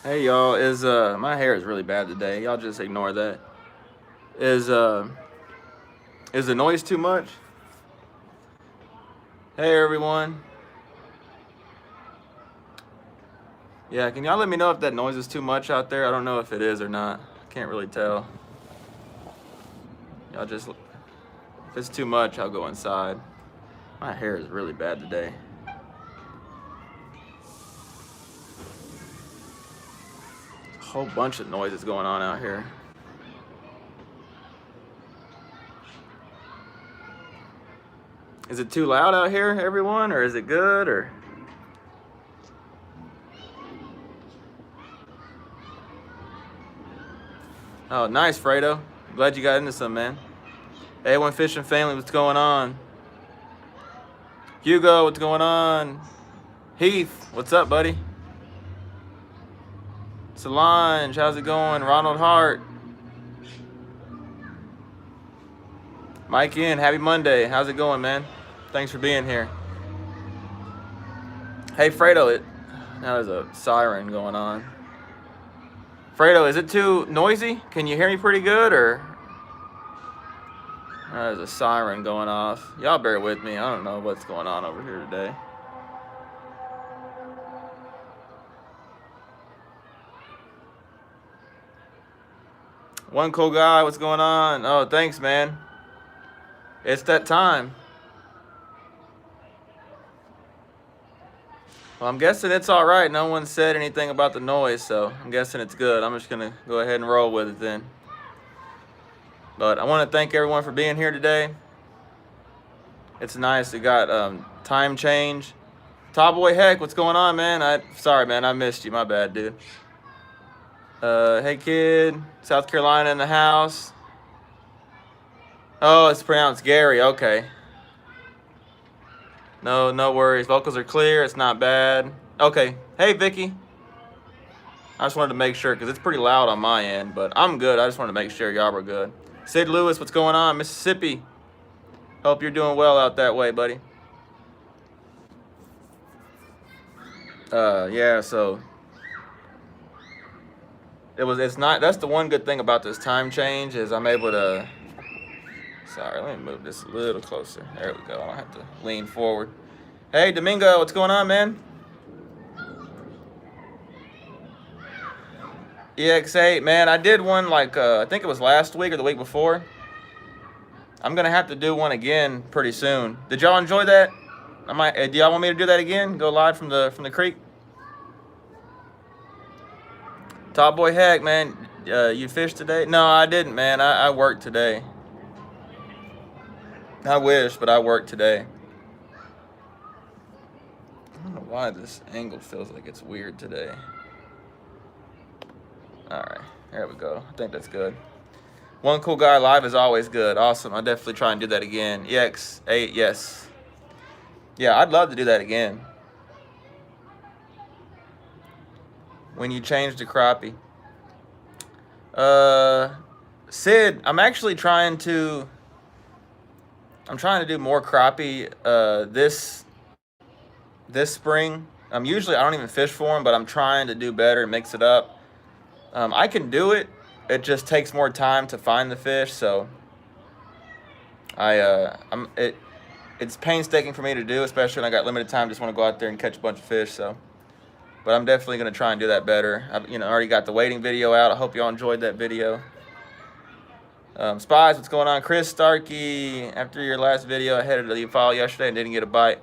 Hey y'all, is my hair is really bad today. Y'all just ignore that. Is uh is the noise too much? Hey everyone. Yeah, can y'all let me know if that noise is too much out there? I don't know if it is or not. I can't really tell. Y'all just if it's too much, I'll go inside. My hair is really bad today. A whole bunch of noises going on out here. Is it too loud out here, everyone, or is it good or Oh, nice, Fredo. Glad you got into some, man. Hey, one fishing family, what's going on? Hugo, what's going on? Heath, what's up, buddy? Solange, how's it going? Ronald Hart. Mike in, happy Monday. How's it going, man? Thanks for being here. Hey, Fredo, now there's a siren going on. Fredo, is it too noisy? Can you hear me pretty good, or? There's a siren going off. Y'all bear with me. I don't know what's going on over here today. One cool guy, what's going on? Oh, thanks, man. It's that time. Well, I'm guessing it's all right. No one said anything about the noise, so I'm guessing it's good. I'm just going to go ahead and roll with it then. But I want to thank everyone for being here today. It's nice. We got time change. Tallboy Heck, what's going on, man? Sorry, man. I missed you. My bad, dude. Hey, kid. South Carolina in the house. Oh, it's pronounced Gary. Okay. No worries. Vocals are clear. It's not bad. Okay. Hey, Vicky. I just wanted to make sure because it's pretty loud on my end, but I'm good. I just wanted to make sure y'all were good. Sid Lewis, what's going on? Mississippi. Hope you're doing well out that way, buddy. Yeah, so it's not, that's the one good thing about this time change is I'm able to, sorry, let me move this a little closer. There we go. I don't have to lean forward. Hey, Domingo, what's going on, man? EX8, man, I did one like, I think it was last week or the week before. I'm going to have to do one again pretty soon. Did y'all enjoy that? Do y'all want me to do that again? Go live from the creek? Top Boy Heck, man, you fished today? No, I didn't, man. I worked today. I wish, but I worked today. I don't know why this angle feels like it's weird today. All right, there we go. I think that's good. One cool guy live is always good. Awesome. I'll definitely try and do that again. EX8, yes. Yeah, I'd love to do that again. When you change to crappie. Sid, I'm trying to do more crappie this spring. Usually I don't even fish for them, but I'm trying to do better, mix it up. I can do it. It just takes more time to find the fish, so it's painstaking for me to do, especially when I got limited time. Just want to go out there and catch a bunch of fish. So, but I'm definitely gonna try and do that better. I've already got the waiting video out. I hope y'all enjoyed that video. Spies, what's going on? Chris Starkey, after your last video, I headed to the file yesterday and didn't get a bite.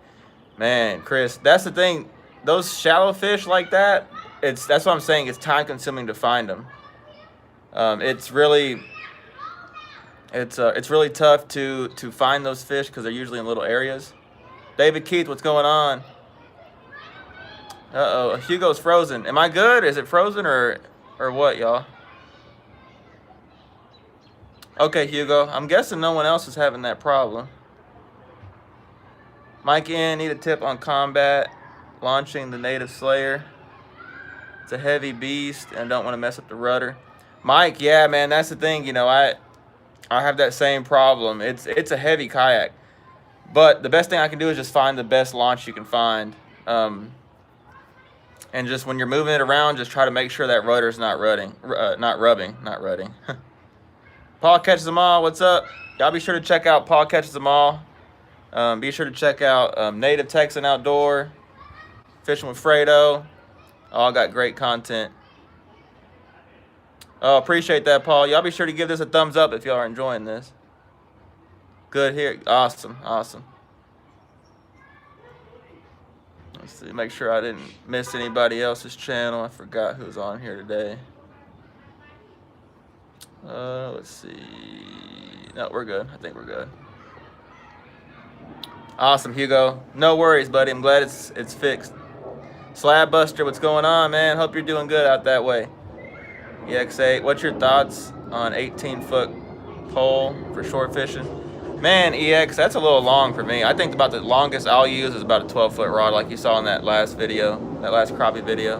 Man, Chris, that's the thing. Those shallow fish like that, that's what I'm saying. It's time consuming to find them. It's really tough to find those fish because they're usually in little areas. David Keith, what's going on? Uh-oh, Hugo's frozen. Am I good? Is it frozen or what, y'all? Okay, Hugo. I'm guessing no one else is having that problem. Mike in, need a tip on combat launching the native slayer. It's a heavy beast and I don't want to mess up the rudder. Mike, yeah, man, that's the thing. I have that same problem. It's a heavy kayak, but the best thing I can do is just find the best launch you can find. And just when you're moving it around, just try to make sure that rudder's not rubbing. Paul Catches Them All, what's up? Y'all be sure to check out Paul Catches Them All. Be sure to check out Native Texan Outdoor, Fishing with Fredo. All got great content. Oh, appreciate that, Paul. Y'all be sure to give this a thumbs up if y'all are enjoying this. Good here. Awesome. Awesome. Let's see. Make sure I didn't miss anybody else's channel. I forgot who's on here today. Let's see. No, we're good. I think we're good. Awesome, Hugo. No worries, buddy. I'm glad it's fixed. Slab Buster, what's going on, man? Hope you're doing good out that way. EX8, what's your thoughts on 18-foot pole for short fishing? Man, EX, that's a little long for me. I think about the longest I'll use is about a 12-foot rod like you saw in that last video, that last crappie video.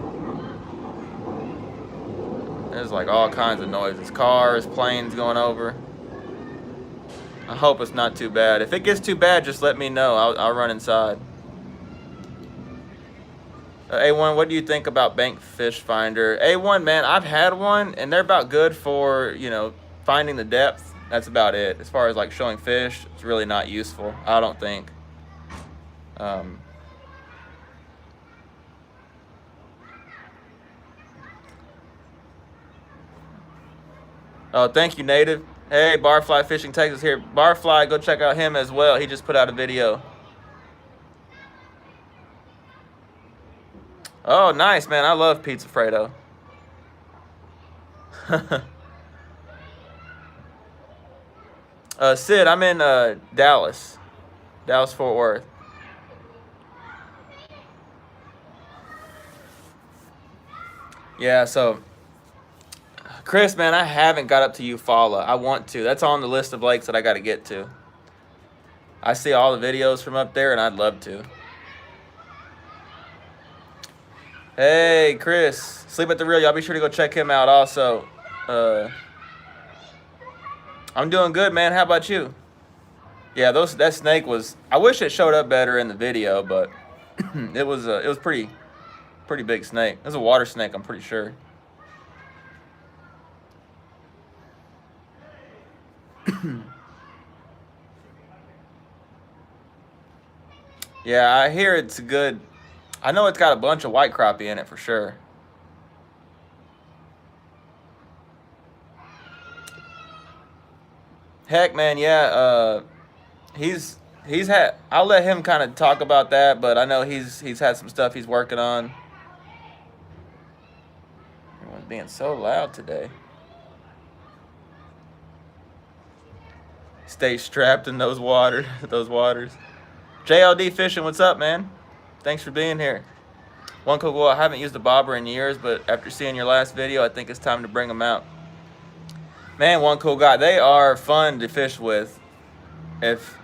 There's like all kinds of noises. Cars, planes going over. I hope it's not too bad. If it gets too bad, just let me know. I'll run inside. A1, what do you think about Bank Fish Finder? A1, man, I've had one, and they're about good for, you know, finding the depth. That's about it. As far as like showing fish, it's really not useful, I don't think. Oh, thank you, Native. Hey, Barfly Fishing Texas here. Barfly, go check out him as well. He just put out a video. Oh, nice, man. I love Pizza Fredo. Sid, I'm in Dallas, Fort Worth. Yeah, so Chris, man, I haven't got up to Eufaula. I want to. That's on the list of lakes that I got to get to. I see all the videos from up there, and I'd love to. Hey, Chris, Sleep at the Reel. Y'all be sure to go check him out also. I'm doing good, man. How about you? Yeah, that snake was. I wish it showed up better in the video, but it was pretty big snake. It was a water snake, I'm pretty sure. Yeah, I hear it's good. I know it's got a bunch of white crappie in it for sure. Heck, man, yeah. He's had. I'll let him kind of talk about that, but I know he's had some stuff he's working on. Everyone's being so loud today. Stay strapped in those waters. JLD Fishing, what's up, man? Thanks for being here. One cool goal, I haven't used a bobber in years, but after seeing your last video, I think it's time to bring them out. Man, One Cool Guy, they are fun to fish with. If,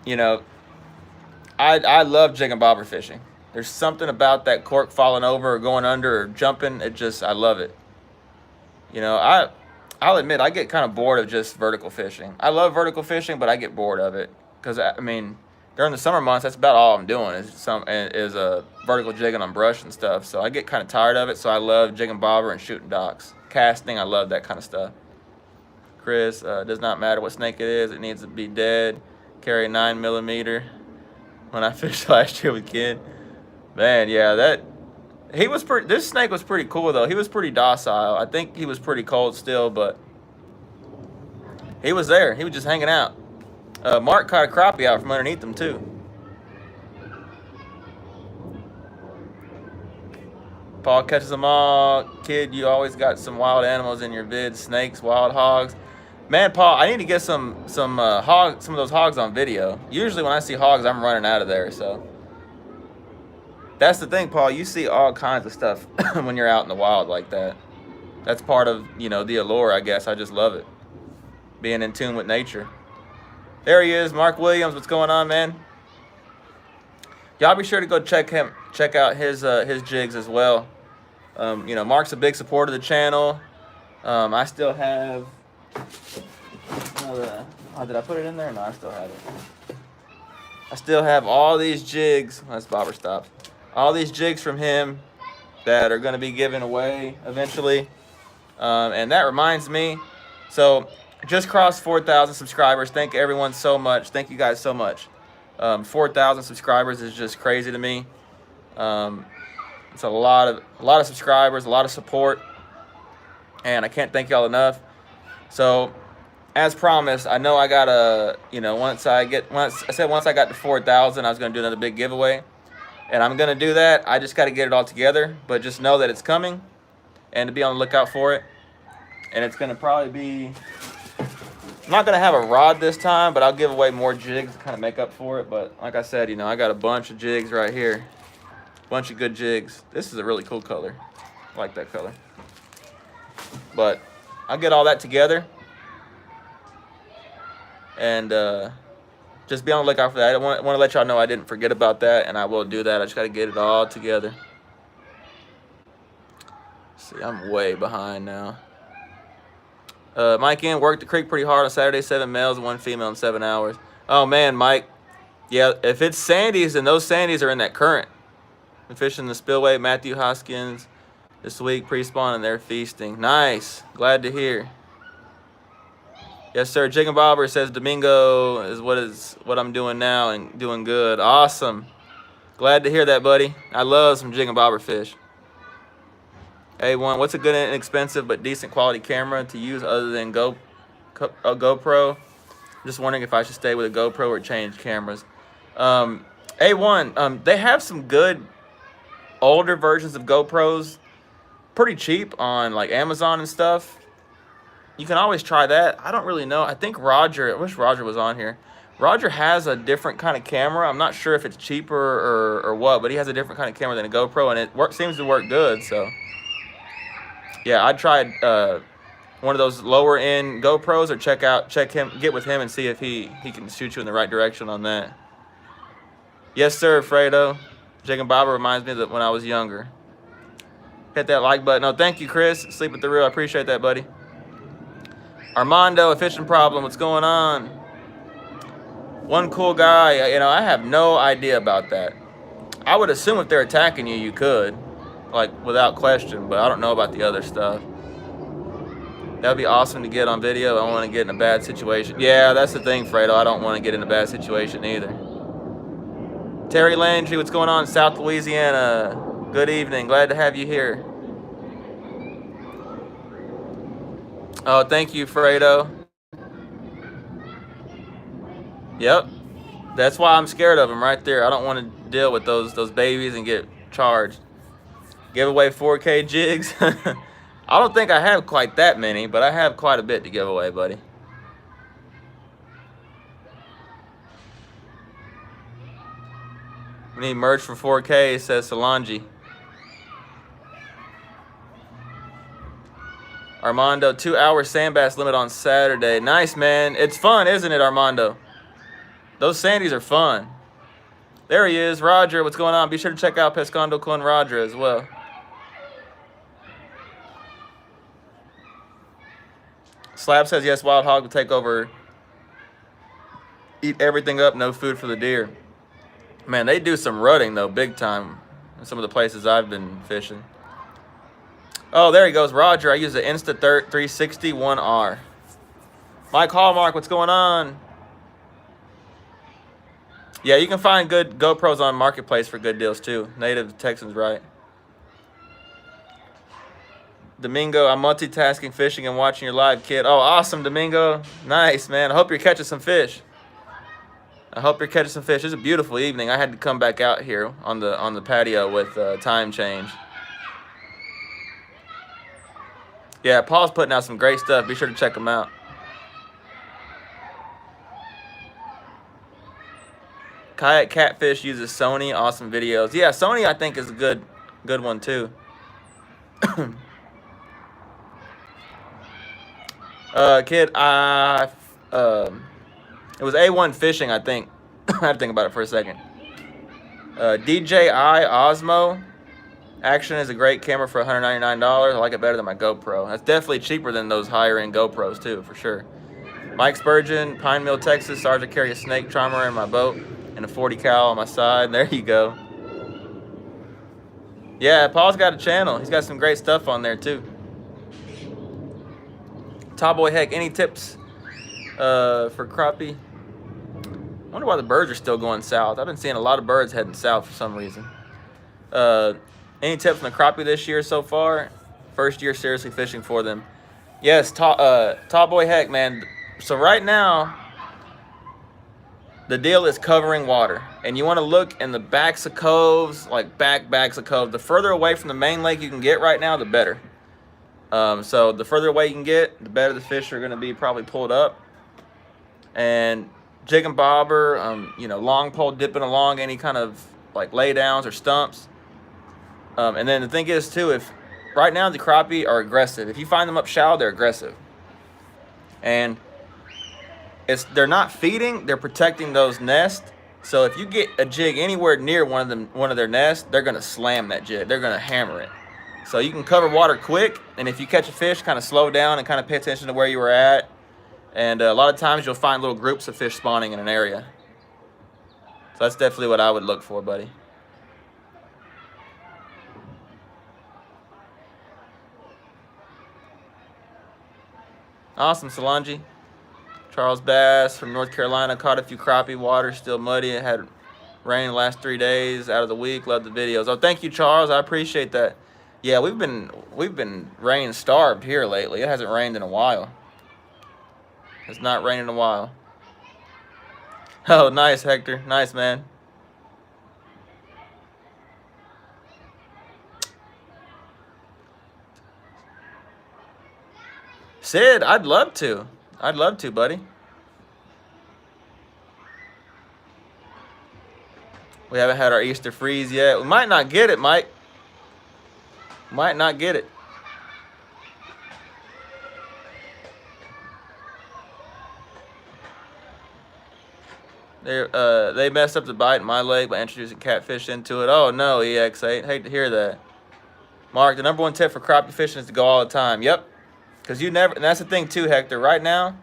you know, I love jig and bobber fishing. There's something about that cork falling over or going under or jumping. I love it. You know, I'll admit, I get kind of bored of just vertical fishing. I love vertical fishing, but I get bored of it. Because, I mean, during the summer months, that's about all I'm doing is vertical jigging on brush and stuff. So I get kind of tired of it. So I love jigging bobber and shooting docks. Casting, I love that kind of stuff. Chris, does not matter what snake it is. It needs to be dead. Carry a 9mm. When I fished last year with Ken. Man, yeah, this snake was pretty cool, though. He was pretty docile. I think he was pretty cold still, but he was there. He was just hanging out. Mark caught a crappie out from underneath them, too. Paul Catches Them All. Kid, you always got some wild animals in your vids. Snakes, wild hogs. Man, Paul, I need to get some of those hogs on video. Usually when I see hogs, I'm running out of there, so. That's the thing, Paul. You see all kinds of stuff when you're out in the wild like that. That's part of, you know, the allure, I guess. I just love it. Being in tune with nature. There he is, Mark Williams. What's going on, man? Y'all be sure to go check out his jigs as well. You know, Mark's a big supporter of the channel. I still have. Did I put it in there? No, I still have it. I still have all these jigs. That's bobber stops. all these jigs from him that are going to be given away eventually. And that reminds me, so just crossed 4,000 subscribers. Thank everyone so much. Thank you guys so much. 4,000 subscribers is just crazy to me. It's a lot of subscribers, a lot of support, and I can't thank y'all enough. So, as promised, I know I gotta, once I got to 4,000, I was gonna do another big giveaway, and I'm gonna do that. I just gotta get it all together, but just know that it's coming, and to be on the lookout for it. And it's gonna probably be, I'm not gonna have a rod this time, but I'll give away more jigs to kind of make up for it. But like I said, I got a bunch of jigs right here. Bunch of good jigs. This is a really cool color. I like that color. But I'll get all that together and just be on the lookout for that. I want to let y'all know I didn't forget about that, and I will do that. I just got to get it all together. See, I'm way behind now. Mike worked the creek pretty hard on Saturday. 7 males and 1 female in 7 hours. Oh man, Mike. Yeah, if it's sandies, then those sandies are in that current. Fishing the spillway, Matthew Hoskins this week, pre-spawn, and they're feasting. Nice. Glad to hear. Yes, sir. Jig and Bobber says Domingo is what I'm doing now and doing good. Awesome. Glad to hear that, buddy. I love some jig and bobber fish. A1, what's a good and inexpensive but decent quality camera to use other than a GoPro? Just wondering if I should stay with a GoPro or change cameras. A1, they have some good older versions of GoPros, pretty cheap on like Amazon and stuff. You can always try that. I don't really know. I think Roger, I wish Roger was on here. Roger has a different kind of camera. I'm not sure if it's cheaper or what, but he has a different kind of camera than a GoPro, and it seems to work good. So yeah, I tried one of those lower end GoPros, or get with him and see if he can shoot you in the right direction on that. Yes, sir, Fredo. Jig and Bobber reminds me that when I was younger. Hit that like button. Oh, thank you, Chris. Sleep with the Real. I appreciate that, buddy. Armando, a fishing problem. What's going on? One cool guy. I have no idea about that. I would assume if they're attacking you, you could, like without question. But I don't know about the other stuff. That would be awesome to get on video. I don't want to get in a bad situation. Yeah, that's the thing, Fredo. I don't want to get in a bad situation either. Terry Landry, what's going on in South Louisiana? Good evening. Glad to have you here. Oh, thank you, Fredo. Yep. That's why I'm scared of them right there. I don't want to deal with those babies and get charged. Give away 4K jigs. I don't think I have quite that many, but I have quite a bit to give away, buddy. We need merch for 4K, says Solange. Armando, 2-hour sand bass limit on Saturday. Nice, man. It's fun, isn't it, Armando? Those sandies are fun. There he is. Roger, what's going on? Be sure to check out Pescando con Roger as well. Slab says, yes, Wild Hog will take over. Eat everything up, no food for the deer. Man, they do some rutting, though, big time in some of the places I've been fishing. Oh, there he goes, Roger. I use the Insta360 1R. Mike Hallmark, what's going on? Yeah, you can find good GoPros on Marketplace for good deals, too. Native Texans, right? Domingo, I'm multitasking, fishing, and watching your live, kid. Oh, awesome, Domingo. Nice, man. I hope you're catching some fish. It's a beautiful evening. I had to come back out here on the patio with time change. Yeah, Paul's putting out some great stuff. Be sure to check him out. Kayak Catfish uses Sony. Awesome videos. Yeah, Sony I think is a good one too. Kid, it was A1 Fishing, I think. I had to think about it for a second. DJI Osmo Action is a great camera for $199. I like it better than my GoPro. That's definitely cheaper than those higher-end GoPros, too, for sure. Mike Spurgeon, Pine Mill, Texas. Sergeant, carry a snake charmer in my boat and a 40 cal on my side. There you go. Yeah, Paul's got a channel. He's got some great stuff on there too. Tallboy Heck, any tips for crappie? I wonder why the birds are still going south. I've been seeing a lot of birds heading south for some reason. Any tips on the crappie this year so far? First year seriously fishing for them. Yes, Tallboy Heck, man. So right now, the deal is covering water. And you want to look in the backs of coves, like backs of coves. The further away from the main lake you can get right now, the better. So the further away you can get, the better the fish are going to be probably pulled up. And jig and bobber, you know, long pole dipping along any kind of like laydowns or stumps. And then the thing is too, if right now the crappie are aggressive. If you find them up shallow, they're aggressive. And they're not feeding, they're protecting those nests. So if you get a jig anywhere near one of their nests, they're gonna slam that jig. They're gonna hammer it. So you can cover water quick, and if you catch a fish, kind of slow down and kind of pay attention to where you were at. And a lot of times you'll find little groups of fish spawning in an area. So that's definitely what I would look for, buddy. Awesome, Solange. Charles Bass from North Carolina caught a few crappie. Water still muddy. It had rain the last 3 days out of the week. Love the videos. Oh, thank you, Charles. I appreciate that. Yeah, we've been rain starved here lately. It hasn't rained in a while. It's not rained in a while. Oh, nice, Hector. Nice, man. Sid, I'd love to. I'd love to, buddy. We haven't had our Easter freeze yet. We might not get it, Mike. Might not get it. They messed up the bite in my leg by introducing catfish into it. Oh no, EX8. Hate to hear that. Mark, the #1 tip for crappie fishing is to go all the time. Yep. Because you never, and that's the thing too, Hector. Right now,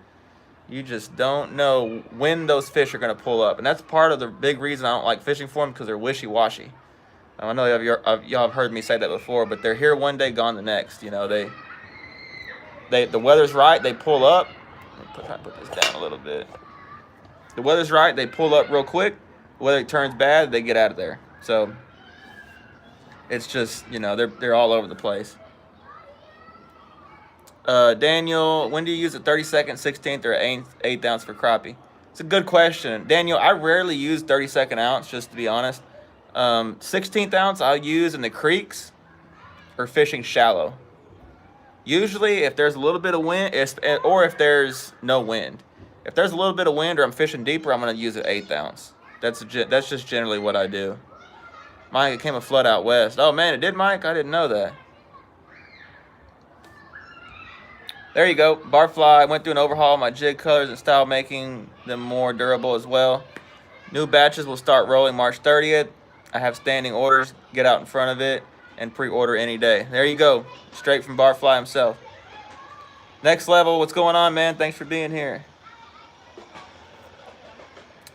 you just don't know when those fish are going to pull up. And that's part of the big reason I don't like fishing for them, because they're wishy-washy. I know y'all have heard me say that before, but they're here one day, gone the next. You know, the weather's right, they pull up. Let me put this down a little bit. The weather's right, they pull up real quick. The weather turns bad, they get out of there. So it's just, you know, they're all over the place. Daniel, when do you use a 32nd, 16th, or 8th ounce for crappie? It's a good question. Daniel, I rarely use 32nd ounce, just to be honest. 16th ounce I'll use in the creeks or fishing shallow. Usually if there's a little bit of wind, or if there's no wind. If there's a little bit of wind or I'm fishing deeper, I'm going to use an 8th ounce. That's just generally what I do. Mike, it came a flood out west. Oh man, it did, Mike? I didn't know that. There you go. Barfly. Went through an overhaul of my jig colors and style, making them more durable as well. New batches will start rolling March 30th. I have standing orders. Get out in front of it and pre-order any day. There you go. Straight from Barfly himself. Next level. What's going on, man? Thanks for being here.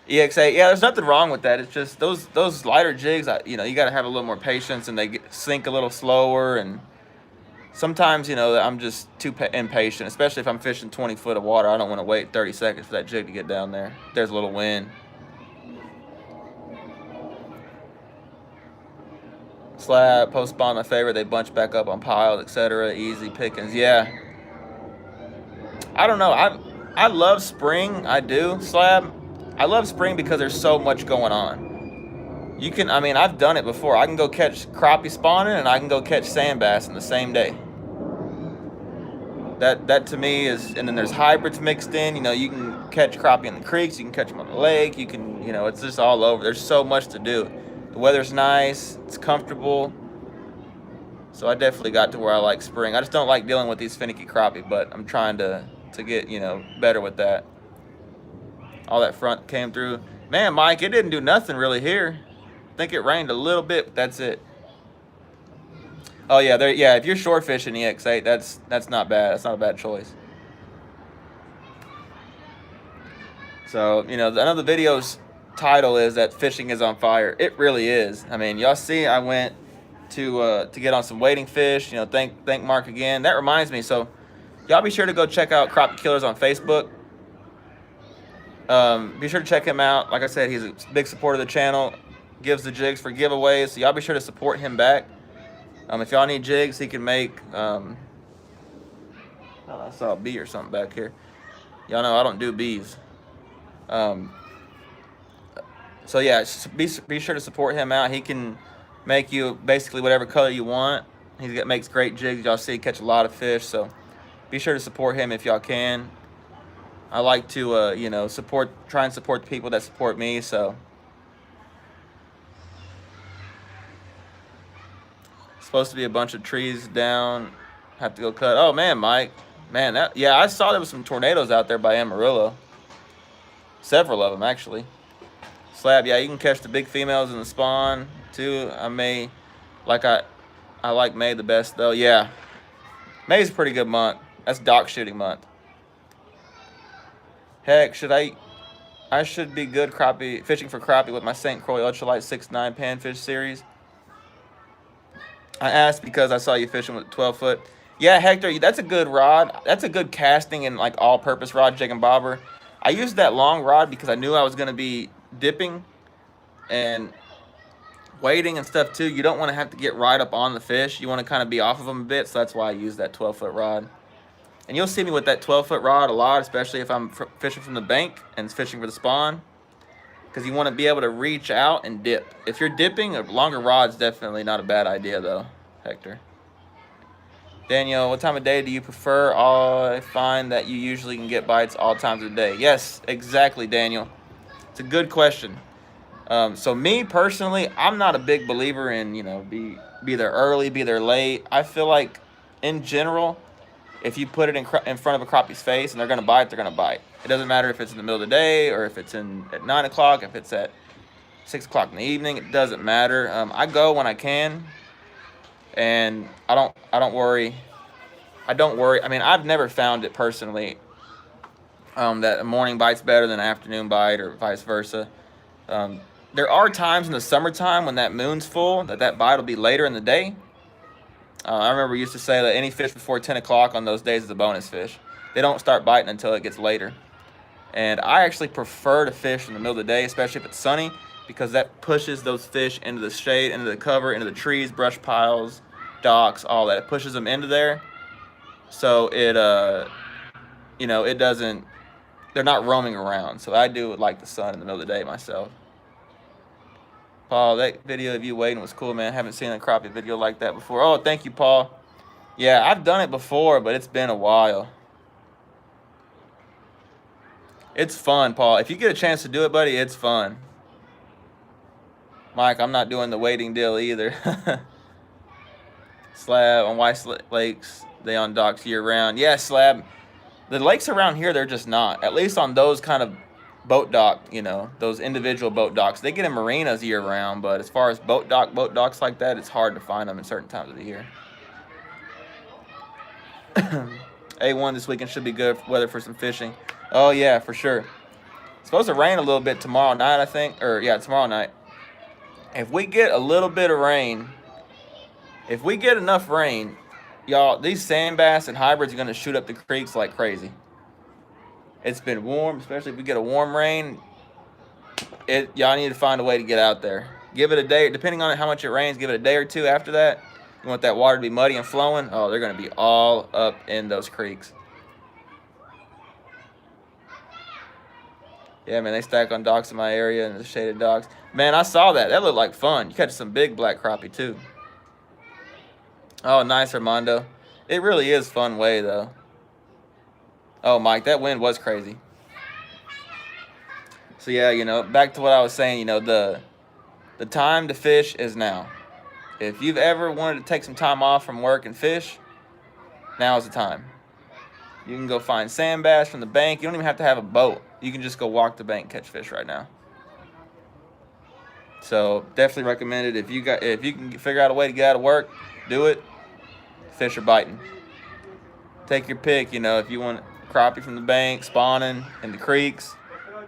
EX8. Yeah, there's nothing wrong with that. It's just those lighter jigs, you know, you got to have a little more patience, and they sink a little slower, and sometimes, you know, I'm just too impatient, especially if I'm fishing 20 foot of water. I don't want to wait 30 seconds for that jig to get down there. There's a little wind. Slab, post spawn, my favorite. They bunch back up on piles, etc. Easy pickings. Yeah. I don't know. I love spring. I do, Slab. I love spring because there's so much going on. You can, I mean, I've done it before. I can go catch crappie spawning, and I can go catch sand bass in the same day. That to me is, and then there's hybrids mixed in. You know, you can catch crappie in the creeks, you can catch them on the lake, you can, you know, it's just all over. There's so much to do. The weather's nice, it's comfortable. So I definitely got to where I like spring. I just don't like dealing with these finicky crappie, but I'm trying to get, you know, better with that. All that front came through. Man, Mike, it didn't do nothing really here. I think it rained a little bit, but that's it. Oh yeah, yeah. If you're short fishing EX8, that's not bad. That's not a bad choice. So, you know, I know the video's title is that fishing is on fire. It really is. I mean, y'all see, I went to get on some wading fish. You know, thank Mark again. That reminds me, so y'all be sure to go check out Crappie Killers on Facebook. Be sure to check him out. Like I said, he's a big supporter of the channel. Gives the jigs for giveaways, so y'all be sure to support him back. If y'all need jigs, he can make. Oh, I saw a bee or something back here. Y'all know I don't do bees. So yeah, be sure to support him out. He can make you basically whatever color you want. He makes great jigs. Y'all see, catch a lot of fish. So be sure to support him if y'all can. I like to, you know, try and support the people that support me. So supposed to be a bunch of trees down. Have to go cut. Oh man, Mike. Man, yeah, I saw there was some tornadoes out there by Amarillo. Several of them actually. Slab, yeah, you can catch the big females in the spawn too. I like May the best though. Yeah, May's a pretty good month. That's dock shooting month. Heck, I should be good crappie fishing for crappie with my St. Croix Ultralight 6'9" panfish series. I asked because I saw you fishing with a 12-foot. Yeah, Hector, that's a good rod. That's a good casting and like all-purpose rod, jig and bobber. I used that long rod because I knew I was going to be dipping and wading and stuff too. You don't want to have to get right up on the fish. You want to kind of be off of them a bit, so that's why I use that 12-foot rod. And you'll see me with that 12-foot rod a lot, especially if I'm fishing from the bank and fishing for the spawn, because you want to be able to reach out and dip. If you're dipping, a longer rod's definitely not a bad idea though, Hector. Daniel, what time of day do you prefer? I find that you usually can get bites all times of the day. Yes, exactly, Daniel. It's a good question. So me personally, I'm not a big believer in, you know, be there early, be there late. I feel like in general, if you put it in front of a crappie's face and they're gonna bite, they're gonna bite. It doesn't matter if it's in the middle of the day or if it's at 9 o'clock, if it's at 6 o'clock in the evening. It doesn't matter. I go when I can, and I don't worry. I mean, I've never found it personally that a morning bite's better than an afternoon bite or vice versa. There are times in the summertime when that moon's full that bite will be later in the day. I remember we used to say that any fish before 10 o'clock on those days is a bonus fish. They don't start biting until it gets later. And I actually prefer to fish in the middle of the day, especially if it's sunny, because that pushes those fish into the shade, into the cover, into the trees, brush piles, docks, all that. It pushes them into there. So it, you know, it doesn't, they're not roaming around. So I do like the sun in the middle of the day myself. Paul, that video of you waiting was cool, man. I haven't seen a crappie video like that before. Oh, thank you, Paul. Yeah, I've done it before, but it's been a while. It's fun, Paul. If you get a chance to do it, buddy, it's fun. Mike, I'm not doing the waiting deal either. Slab on White Lakes, they on docks year-round. Yeah, Slab. The lakes around here, they're just not. At least on those kind of boat dock, you know, those individual boat docks. They get in marinas year-round, but as far as boat docks like that, it's hard to find them in certain times of the year. A1 this weekend should be good weather for some fishing. Oh, yeah, for sure. It's supposed to rain a little bit tomorrow night, I think. Or, yeah, tomorrow night. If we get a little bit of rain, if we get enough rain, y'all, these sand bass and hybrids are going to shoot up the creeks like crazy. It's been warm, especially if we get a warm rain. Y'all need to find a way to get out there. Give it a day, depending on how much it rains, give it a day or two after that. You want that water to be muddy and flowing. Oh, they're going to be all up in those creeks. Yeah, man, they stack on docks in my area and the shaded docks. Man, I saw that. That looked like fun. You catch some big black crappie, too. Oh, nice, Armando. It really is fun way, though. Oh, Mike, that wind was crazy. So, yeah, you know, back to what I was saying, you know, the time to fish is now. If you've ever wanted to take some time off from work and fish, now is the time. You can go find sand bass from the bank. You don't even have to have a boat. You can just go walk the bank and catch fish right now. So, definitely recommend it. If you can figure out a way to get out of work, do it. Fish are biting. Take your pick, you know, if you want crappie from the bank, spawning in the creeks,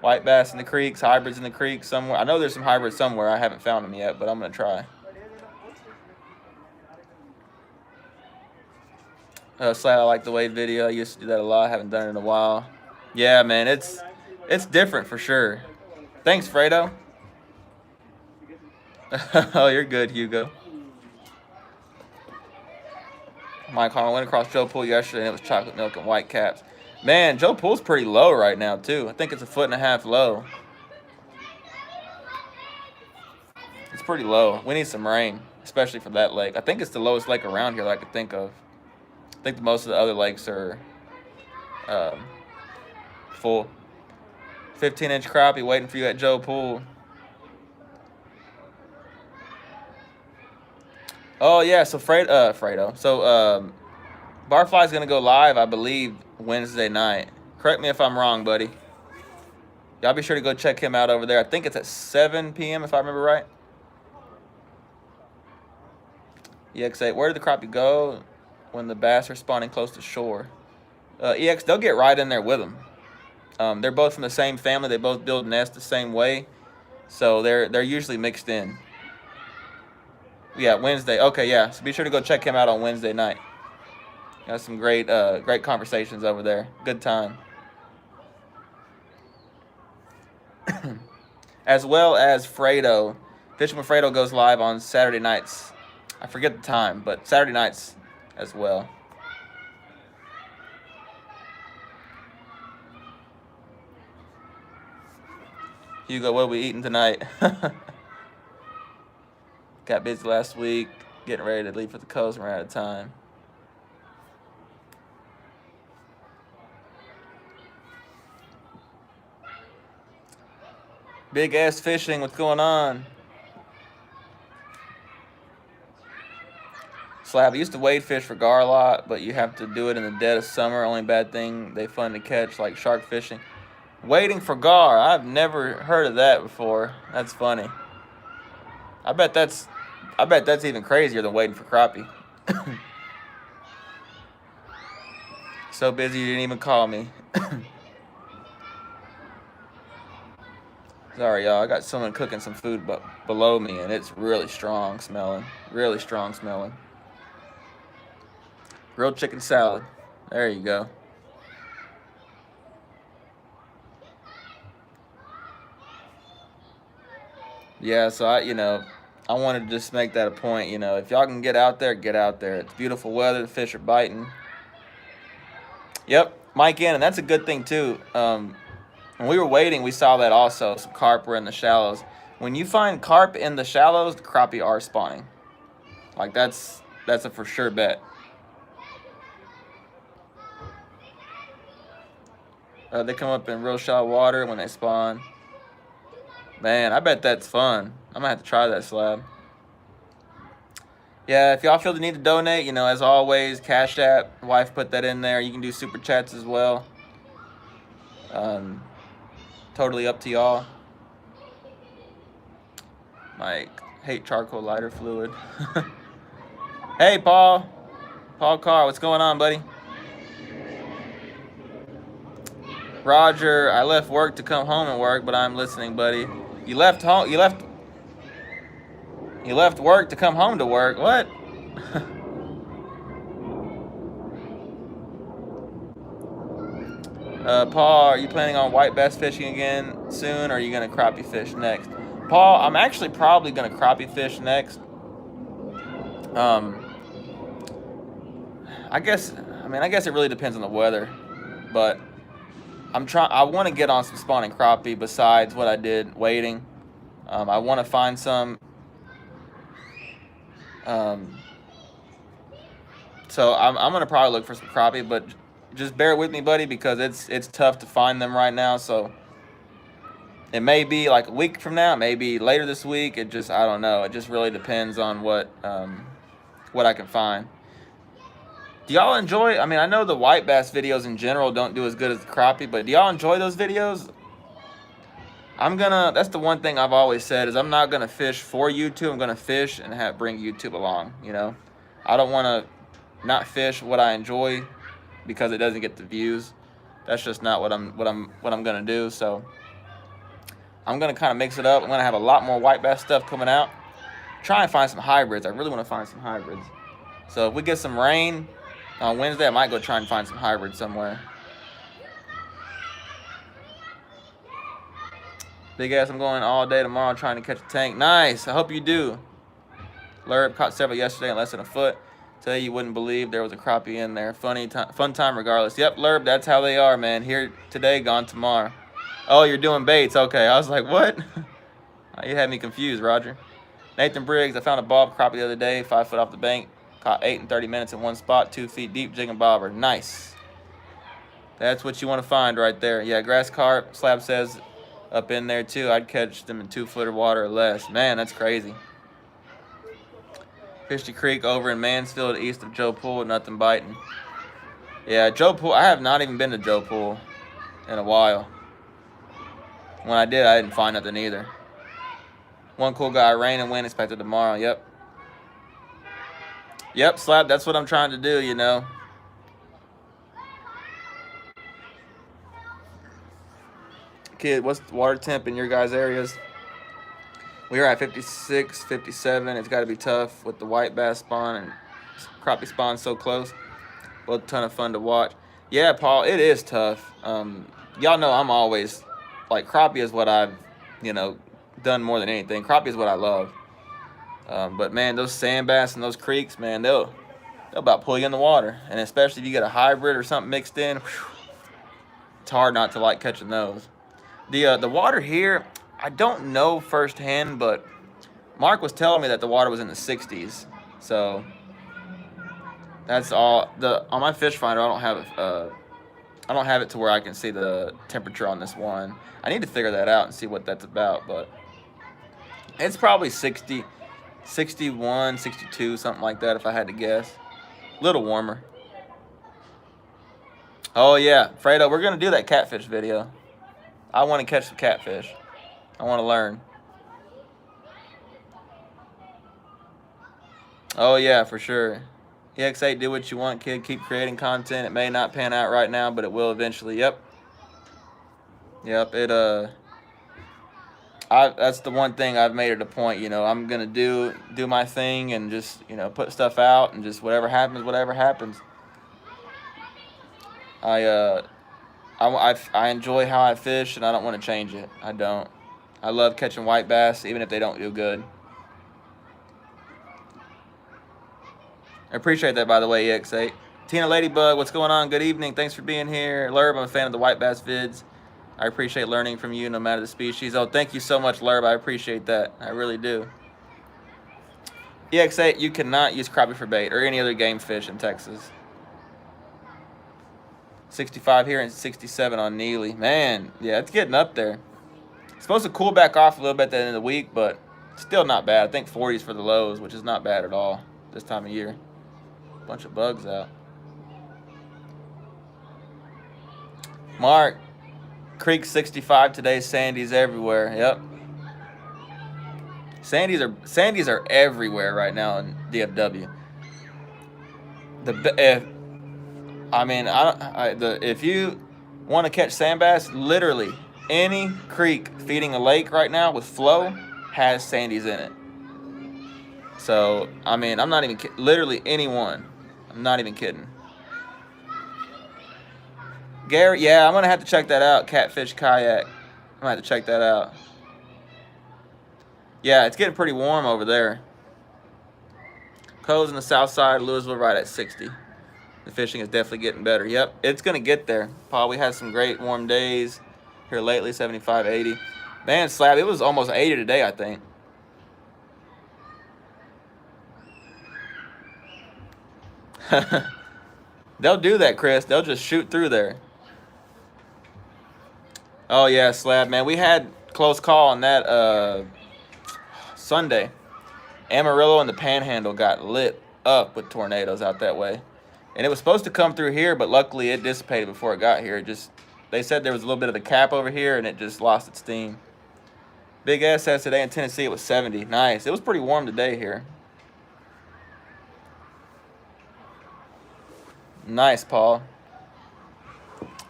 white bass in the creeks, hybrids in the creeks somewhere. I know there's some hybrids somewhere. I haven't found them yet, but I'm going to try. Slab, I like the wade video. I used to do that a lot. Haven't done it in a while. Yeah, man, it's different for sure. Thanks, Fredo. Oh, you're good, Hugo. Mike Harmon went across Joe Pool yesterday, and it was chocolate milk and white caps. Man, Joe Pool's pretty low right now, too. I think it's 1.5 feet low. It's pretty low. We need some rain, especially for that lake. I think it's the lowest lake around here that I could think of. I think most of the other lakes are full. 15-inch crappie waiting for you at Joe Pool. Oh, yeah, so Fredo. So, Barfly's going to go live, I believe, Wednesday night. Correct me if I'm wrong, buddy. Y'all be sure to go check him out over there. I think it's at 7 p.m. if I remember right. EX8, where did the crappie go when the bass are spawning close to shore? EX, they'll get right in there with them. They're both from the same family. They both build nests the same way. So they're usually mixed in. Yeah, Wednesday. Okay, yeah. So be sure to go check him out on Wednesday night. Got some great conversations over there. Good time. As well as Fredo. Fishing with Fredo goes live on Saturday nights. I forget the time, but Saturday nights as well. Hugo, what are we eating tonight? Got busy last week, getting ready to leave for the coast, and we're out of time. Big ass fishing, what's going on? Slab, I used to wade fish for gar a lot, but you have to do it in the dead of summer. Only bad thing, they fun to catch, like shark fishing. Wading for gar, I've never heard of that before. That's funny. I bet that's even crazier than waiting for crappie. So busy you didn't even call me. Sorry, y'all. I got someone cooking some food below me, and it's really strong smelling. Really strong smelling. Grilled chicken salad. There you go. Yeah, so I wanted to just make that a point. If y'all can get out there, get out there. It's beautiful weather. The fish are biting. Yep, Mike in, and that's a good thing too. When we were waiting, we saw that also. Some carp were in the shallows. When you find carp in the shallows, the crappie are spawning. Like that's a for sure bet. They come up in real shallow water when they spawn. Man, I bet that's fun. I'm gonna have to try that, Slab. Yeah, if y'all feel the need to donate, as always, Cash App, wife put that in there. You can do super chats as well. Totally up to y'all. Mike, hate charcoal lighter fluid. Hey, Paul. Paul Carr, what's going on, buddy? Roger, I left work to come home and work, but I'm listening, buddy. You left work to come home to work. What? Paul, are you planning on white bass fishing again soon, or are you going to crappie fish next? Paul, I'm actually probably going to crappie fish next. I guess it really depends on the weather, but I want to get on some spawning crappie besides what I did wading. I want to find some. So I'm gonna probably look for some crappie, but just bear with me, buddy, because it's tough to find them right now. So it may be like a week from now, maybe later this week. I don't know. It just really depends on what I can find. Do y'all enjoy? I mean, I know the white bass videos in general don't do as good as the crappie, but do y'all enjoy those videos? That's the one thing I've always said is I'm not gonna fish for YouTube. I'm gonna fish and bring YouTube along. I don't want to not fish what I enjoy because it doesn't get the views. That's just not what I'm gonna do. So I'm gonna kind of mix it up. I'm gonna have a lot more white bass stuff coming out. Try and find some hybrids. I really want to find some hybrids. So if we get some rain, On Wednesday, I might go try and find some hybrid somewhere. Big ass, I'm going all day tomorrow trying to catch a tank. Nice. I hope you do. Lurb caught several yesterday in less than a foot. Tell you wouldn't believe there was a crappie in there. Fun time regardless. Yep, Lurb, that's how they are, man. Here today, gone tomorrow. Oh, you're doing baits. Okay, I was like, what? You had me confused, Roger. Nathan Briggs, I found a bob crappie the other day, 5 foot off the bank. Caught 8 in 30 minutes in one spot, 2 feet deep, jig and bobber. Nice. That's what you want to find right there. Yeah, grass carp, Slab says up in there too. I'd catch them in 2-footer water or less. Man, that's crazy. Fishy Creek over in Mansfield, east of Joe Pool, nothing biting. Yeah, Joe Pool, I have not even been to Joe Pool in a while. When I did, I didn't find nothing either. One cool guy, rain and wind expected tomorrow. Yep. Yep, Slab, that's what I'm trying to do, you know. Kid, what's the water temp in your guys' areas? We are at 56, 57. It's got to be tough with the white bass spawn and crappie spawn so close. Both a ton of fun to watch. Yeah, Paul, it is tough. Y'all know I'm always, like, crappie is what I've, you know, done more than anything. Crappie is what I love. But, man, those sand bass and those creeks, man, they'll about pull you in the water. And especially if you get a hybrid or something mixed in, whew, it's hard not to like catching those. The water here, I don't know firsthand, but Mark was telling me that the water was in the 60s. So that's all. On my fish finder, I don't have it to where I can see the temperature on this one. I need to figure that out and see what that's about, but it's probably 60, 61, 62, something like that if I had to guess. A little warmer. Oh yeah, Fredo, we're gonna do that catfish video. I want to catch some catfish. I want to learn. Oh yeah, for sure. EX8, do what you want, kid. Keep creating content. It may not pan out right now, but it will eventually. Yep. That's the one thing I've made it a point. You know, I'm gonna do my thing and just, you know, put stuff out and just whatever happens, whatever happens. I enjoy how I fish, and I don't want to change it. I don't. I love catching white bass, even if they don't do good. I appreciate that, by the way, EX8. Tina Ladybug, what's going on? Good evening. Thanks for being here. Lurb, I'm a fan of the white bass vids. I appreciate learning from you no matter the species. Oh, thank you so much, Lurb. I appreciate that. I really do. EX8, you cannot use crappie for bait or any other game fish in Texas. 65 here and 67 on Neely. Man, yeah, it's getting up there. It's supposed to cool back off a little bit at the end of the week, but still not bad. I think 40s for the lows, which is not bad at all this time of year. Bunch of bugs out. Mark, Creek 65 today, sandies everywhere. Yep. Sandies are everywhere right now in DFW. If you want to catch sand bass, literally any creek feeding a lake right now with flow has sandies in it. So, I mean, I'm not even kidding. Literally anyone. I'm not even kidding. Gary, yeah, I'm going to have to check that out. Catfish kayak. I'm going to have to check that out. Yeah, it's getting pretty warm over there. Coves in the south side, Louisville right at 60. The fishing is definitely getting better. Yep, it's going to get there. Paul, we had some great warm days here lately, 75, 80. Man, Slab, it was almost 80 today, I think. They'll do that, Chris. They'll just shoot through there. Oh, yeah, Slab, man. We had close call on that Sunday. Amarillo and the Panhandle got lit up with tornadoes out that way. And it was supposed to come through here, but luckily it dissipated before it got here. They said there was a little bit of a cap over here, and it just lost its steam. Big S says today in Tennessee it was 70. Nice. It was pretty warm today here. Nice, Paul.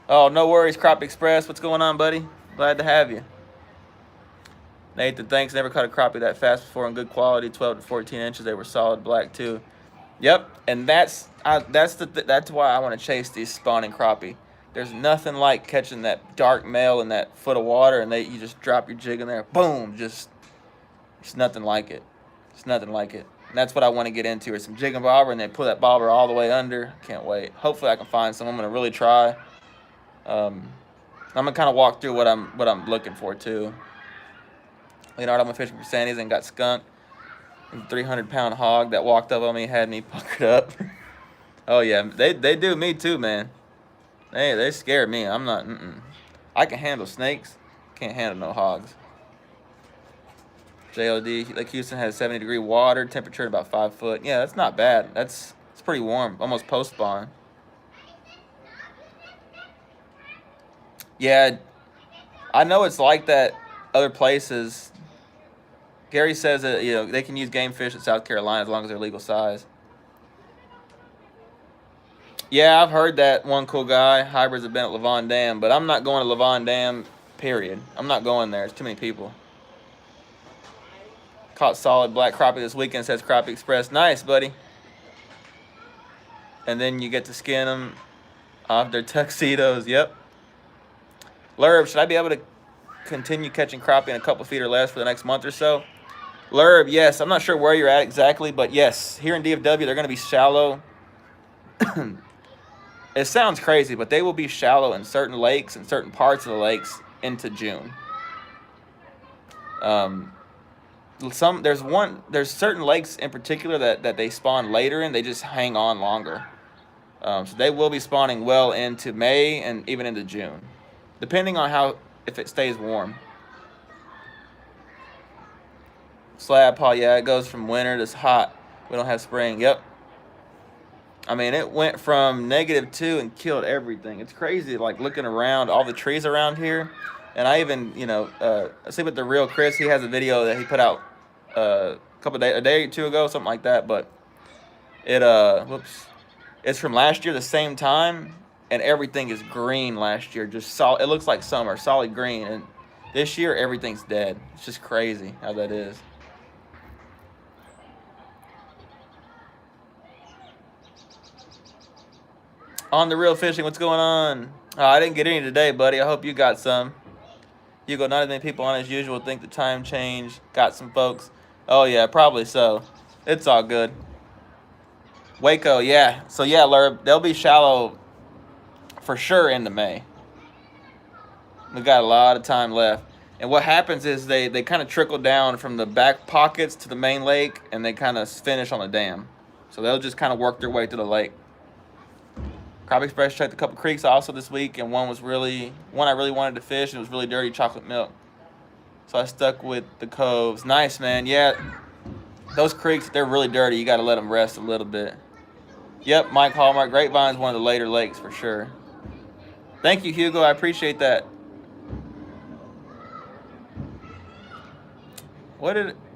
Oh, no worries, Crop Express. What's going on, buddy? Glad to have you. Nathan, thanks. Never caught a crappie that fast before in good quality, 12 to 14 inches. They were solid black, too. Yep, and that's why I want to chase these spawning crappie. There's nothing like catching that dark male in that foot of water, and you just drop your jig in there, boom, just it's nothing like it. It's nothing like it. And that's what I want to get into, is some jig and bobber, and then pull that bobber all the way under. Can't wait. Hopefully I can find some. I'm gonna really try. I'm gonna kind of walk through what I'm looking for too. Leonardo went fishing for sandies and got skunked. 300-pound hog that walked up on me had me puckered up. Oh yeah, they do me too, man. They scare me. I'm not. I can handle snakes. Can't handle no hogs. JLD, Lake Houston has 70-degree water, temperature at about 5 foot. Yeah, that's not bad. It's pretty warm, almost post spawn. Yeah, I know it's like that other places. Gary says that they can use game fish in South Carolina as long as they're legal size. Yeah, I've heard that. One cool guy. Hybrids have been at Levon Dam, but I'm not going to Levon Dam, period. I'm not going there. It's too many people. Caught solid black crappie this weekend, says Crappie Express. Nice, buddy. And then you get to skin them off their tuxedos. Yep. Lurb, should I be able to continue catching crappie in a couple feet or less for the next month or so? Lurb, yes. I'm not sure where you're at exactly, but yes. Here in DFW, they're going to be shallow. It sounds crazy, but they will be shallow in certain lakes and certain parts of the lakes into June. There's certain lakes in particular that they spawn later in. They just hang on longer. So they will be spawning well into May and even into June, depending on if it stays warm. Slab Paul, yeah, it goes from winter to hot. We don't have spring. Yep. I mean, it went from -2 and killed everything. It's crazy, like looking around all the trees around here. And I even, I see with the real Chris, he has a video that he put out a day or two ago, something like that. But it's from last year, the same time, and everything is green last year. Just solid. It looks like summer, solid green. And this year, everything's dead. It's just crazy how that is. On the real fishing, what's going on? I didn't get any today, buddy. I hope you got some. You go, not as many people on as usual think the time change. Got some folks. Oh, yeah, probably so. It's all good. Waco, yeah. So, yeah, Lurb, they'll be shallow for sure into May. We got a lot of time left. And what happens is they kind of trickle down from the back pockets to the main lake, and they kind of finish on the dam. So they'll just kind of work their way to the lake. Crappie Express checked a couple creeks also this week, and one I really wanted to fish, and it was really dirty chocolate milk. So I stuck with the coves. Nice, man. Yeah, those creeks, they're really dirty. You got to let them rest a little bit. Yep, Mike Hallmark. Grapevine's one of the later lakes for sure. Thank you, Hugo. I appreciate that. What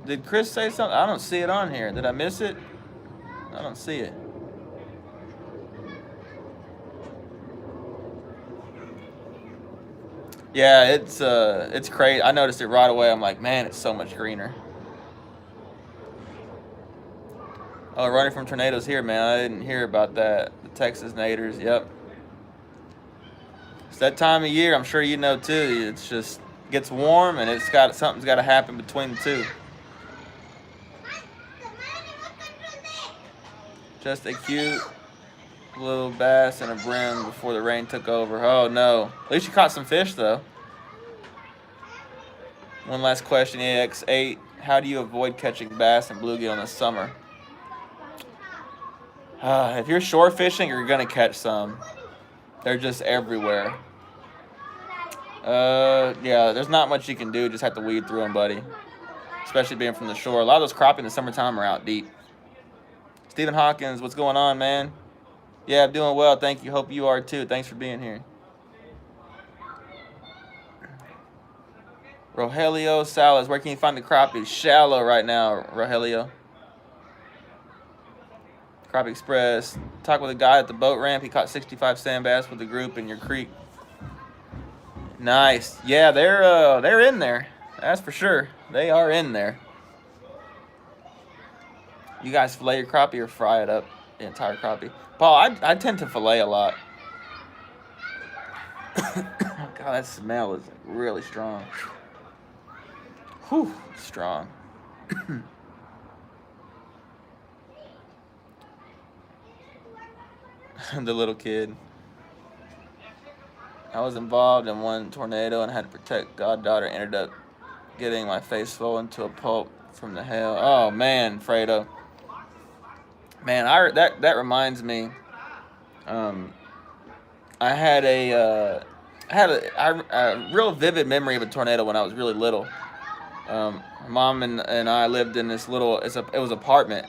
did Chris say something? I don't see it on here. Did I miss it? I don't see it. Yeah, it's crazy. I noticed it right away. I'm like, man, it's so much greener. Oh, running from tornadoes here, man. I didn't hear about that. The Texas Naders, yep. It's that time of year. I'm sure you know too. It's just gets warm, and something's got to happen between the two. Just a cute little bass and a brim before the rain took over. Oh no. At least you caught some fish though. One last question, AX8. How do you avoid catching bass and bluegill in the summer? If you're shore fishing, you're gonna catch some. They're just everywhere. Yeah, there's not much you can do. Just have to weed through them, buddy. Especially being from the shore. A lot of those crappie in the summertime are out deep. Stephen Hawkins, what's going on, man? Yeah, I'm doing well. Thank you. Hope you are too. Thanks for being here. Rogelio Salas, where can you find the crappie? Shallow right now, Rogelio. Crappie Express. Talked with a guy at the boat ramp. He caught 65 sand bass with the group in your creek. Nice. Yeah, they're in there. That's for sure. They are in there. You guys fillet your crappie or fry it up, the entire crappie? Paul, I tend to fillet a lot. God, that smell is really strong. Whew, strong. The little kid. I was involved in one tornado and had to protect goddaughter. Ended up getting my face swollen to a pulp from the hail. Oh man, Fredo. Man, that reminds me. I had a real vivid memory of a tornado when I was really little. Mom and I lived in this little. It was apartment,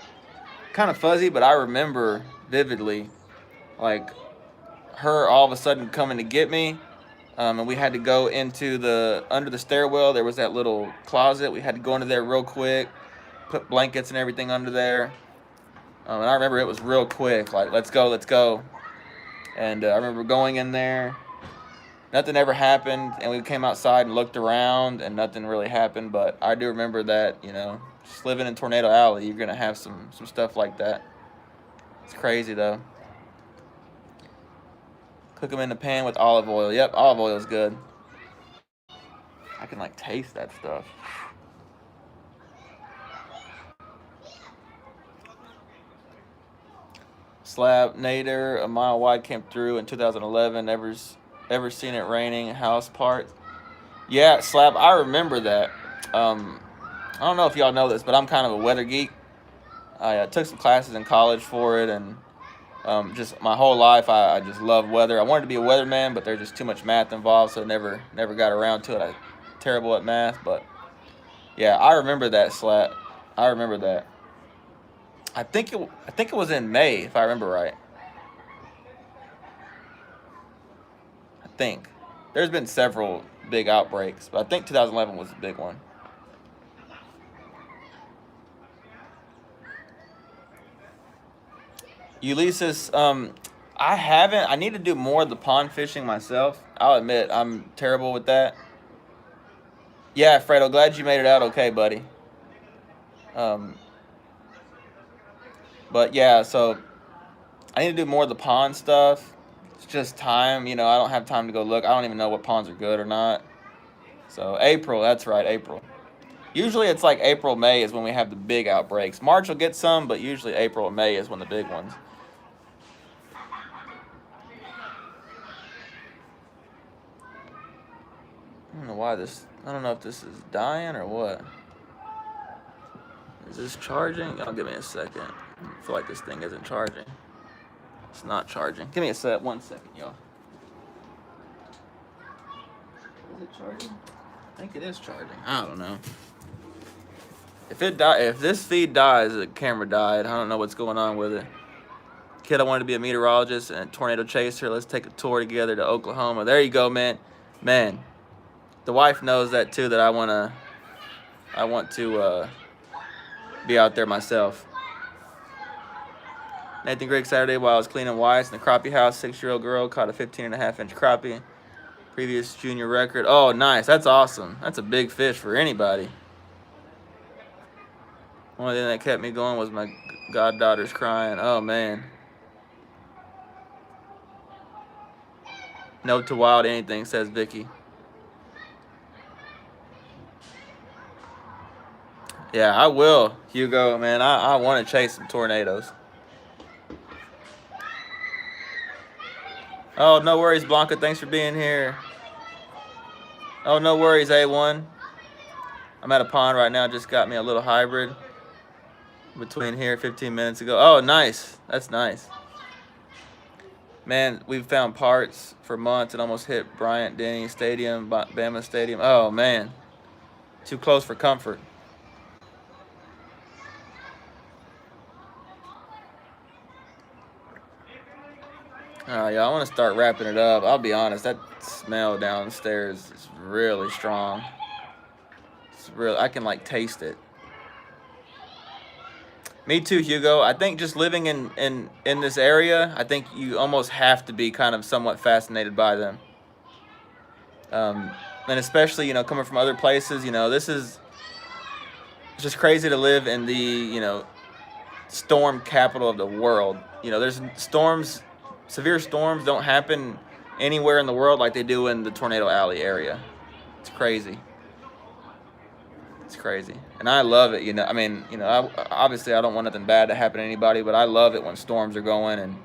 kind of fuzzy, but I remember vividly, like her all of a sudden coming to get me. And we had to go into under the stairwell. There was that little closet. We had to go into there real quick, put blankets and everything under there. And I remember it was real quick, like let's go. And I remember going in there. Nothing ever happened, and we came outside and looked around, and nothing really happened. But I do remember that, just living in Tornado Alley, you're gonna have some stuff like that. It's crazy though. Cook them in the pan with olive oil. Yep, olive oil is good. I can like taste that stuff. Slab Nader, a mile wide, came through in 2011. Ever seen it raining? House parts? Yeah, Slab, I remember that. I don't know if y'all know this, but I'm kind of a weather geek. I took some classes in college for it, and just my whole life I just love weather. I wanted to be a weatherman, but there's just too much math involved, so never got around to it. I'm terrible at math, but yeah, I remember that, Slap. I remember that. I think it was in May, if I remember right. I think there's been several big outbreaks, but I think 2011 was the big one. Ulysses, I haven't. I need to do more of the pond fishing myself. I'll admit I'm terrible with that. Yeah, Fredo, glad you made it out okay, buddy. But yeah, so I need to do more of the pond stuff. It's just time, I don't have time to go look. I don't even know what ponds are good or not. So April, that's right, April. Usually it's like April, May is when we have the big outbreaks. March will get some, but usually April and May is when the big ones. I don't know why I don't know if this is dying or what. Is this charging? Y'all give me a second. I feel like this thing isn't charging. It's not charging. Give me a sec. 1 second, y'all. Is it charging? I think it is charging. I don't know. If this feed dies, the camera died. I don't know what's going on with it. Kid, I wanted to be a meteorologist and tornado chaser. Let's take a tour together to Oklahoma. There you go, man. Man, the wife knows that too. That I want to be out there myself. Nathan Grigg, Saturday while I was cleaning whites in the crappie house, 6-year-old girl caught a 15.5-inch crappie. Previous junior record. Oh, nice. That's awesome. That's a big fish for anybody. Only thing that kept me going was my goddaughter's crying. Oh, man. No to wild anything, says Vicky. Yeah, I will, Hugo, man. I want to chase some tornadoes. Oh, no worries, Blanca. Thanks for being here. Oh, no worries, A1. I'm at a pond right now. Just got me a little hybrid between here 15 minutes ago. Oh, nice. That's nice. Man, we've found parts for months and almost hit Bryant-Denny Stadium, Bama Stadium. Oh, man. Too close for comfort. All right, y'all, I want to start wrapping it up. I'll be honest, that smell downstairs is really strong. It's real. I can like taste it. Me too, Hugo. I think just living in this area, I think you almost have to be kind of somewhat fascinated by them. And especially, coming from other places, it's just crazy to live in the, storm capital of the world. You know, there's storms, severe storms don't happen anywhere in the world like they do in the Tornado Alley area. It's crazy. It's crazy. And I love it, you know. I mean, you know, obviously I don't want nothing bad to happen to anybody, but I love it when storms are going and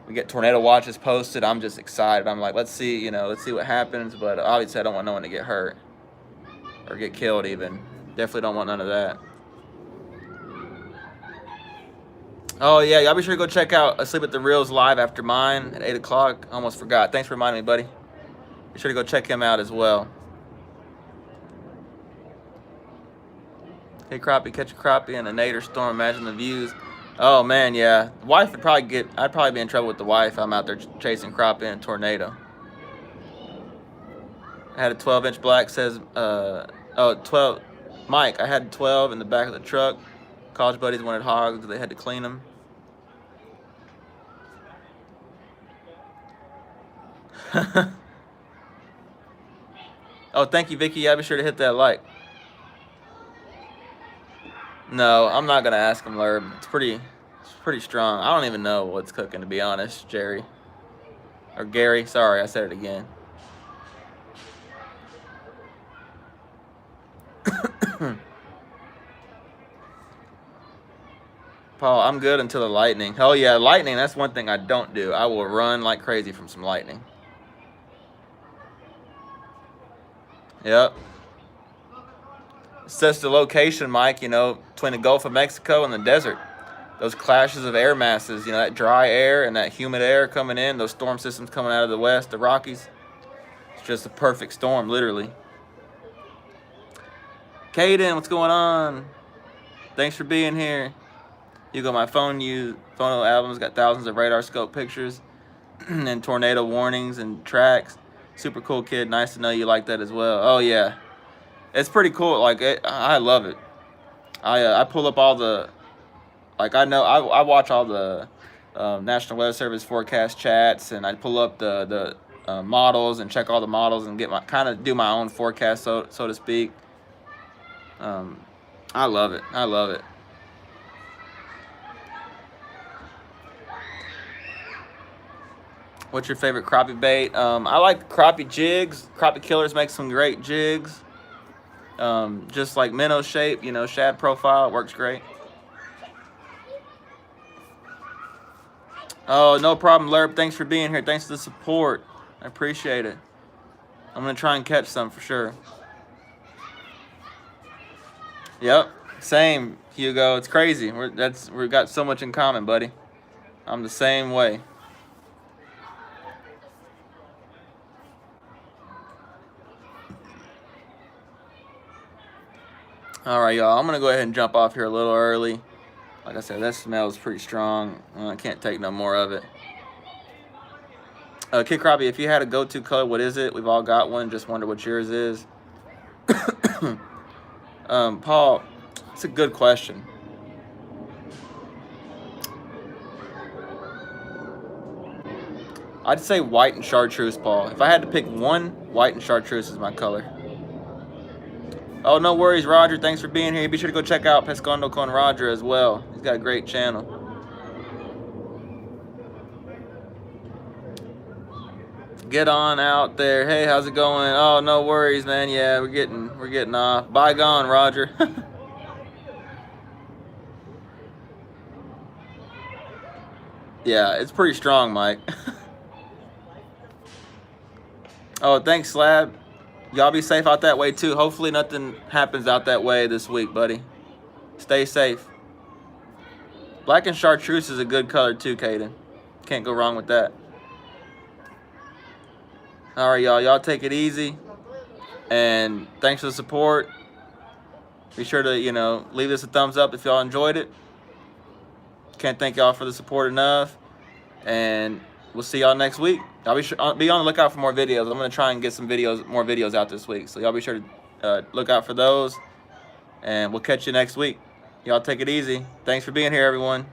we get tornado watches posted. I'm just excited. I'm like, let's see, you know, let's see what happens. But obviously I don't want no one to get hurt or get killed even. Definitely don't want none of that. Oh, yeah, y'all be sure to go check out Asleep at the Reels live after mine at 8 o'clock. Almost forgot. Thanks for reminding me, buddy. Be sure to go check him out as well. Hey, Crappie, catch a crappie in a nader storm. Imagine the views. Oh, man, yeah. The wife would probably I'd probably be in trouble with the wife if I'm out there chasing crappie in a tornado. I had a 12-inch black, says, 12. Mike, I had 12 in the back of the truck. College buddies wanted hogs. They had to clean them. Oh, thank you, Vicky. Yeah, be sure to hit that like. No, I'm not gonna ask him, Lerb. It's pretty strong. I don't even know what's cooking, to be honest, Jerry. Or Gary. Sorry, I said it again. Paul, I'm good until the lightning. Hell yeah, lightning, that's one thing I don't do. I will run like crazy from some lightning. Yep. It says the location, Mike, you know, between the Gulf of Mexico and the desert. Those clashes of air masses, you know, that dry air and that humid air coming in, those storm systems coming out of the west, the Rockies. It's just a perfect storm, literally. Caden, what's going on? Thanks for being here. You got my photo albums, got thousands of radar scope pictures and tornado warnings and tracks. Super cool, kid. Nice to know you like that as well. Oh yeah, it's pretty cool. Like I love it. I pull up all the, like I watch all the National Weather Service forecast chats, and I pull up the models and check all the models and get my do my own forecast, so to speak. I love it. I love it. What's your favorite crappie bait? I like crappie jigs. Crappie Killers make some great jigs. Just like minnow shape, you know, shad profile, works great. Oh, no problem, Lerb. Thanks for being here. Thanks for the support. I appreciate it. I'm gonna try and catch some for sure. Yep, same, Hugo. It's crazy. We've got so much in common, buddy. I'm the same way. All right, y'all. I'm gonna go ahead and jump off here a little early. Like I said, that smell is pretty strong. I can't take no more of it. Kid Crappie, if you had a go-to color, what is it? We've all got one. Just wonder what yours is. Paul, it's a good question. I'd say white and chartreuse, Paul. If I had to pick one, white and chartreuse is my color. Oh, no worries, Roger. Thanks for being here. Be sure to go check out Pescondo con Roger as well. He's got a great channel. Get on out there. Hey, how's it going? Oh, no worries, man. Yeah, we're getting off. Bygone, Roger. Yeah, it's pretty strong, Mike. Oh, thanks, Slab. Y'all be safe out that way, too. Hopefully nothing happens out that way this week, buddy. Stay safe. Black and chartreuse is a good color, too, Caden. Can't go wrong with that. All right, y'all. Y'all take it easy. And thanks for the support. Be sure to, you know, leave us a thumbs up if y'all enjoyed it. Can't thank y'all for the support enough. And we'll see y'all next week. Y'all be on the lookout for more videos. I'm going to try and get some more videos out this week. So y'all be sure to look out for those. And we'll catch you next week. Y'all take it easy. Thanks for being here, everyone.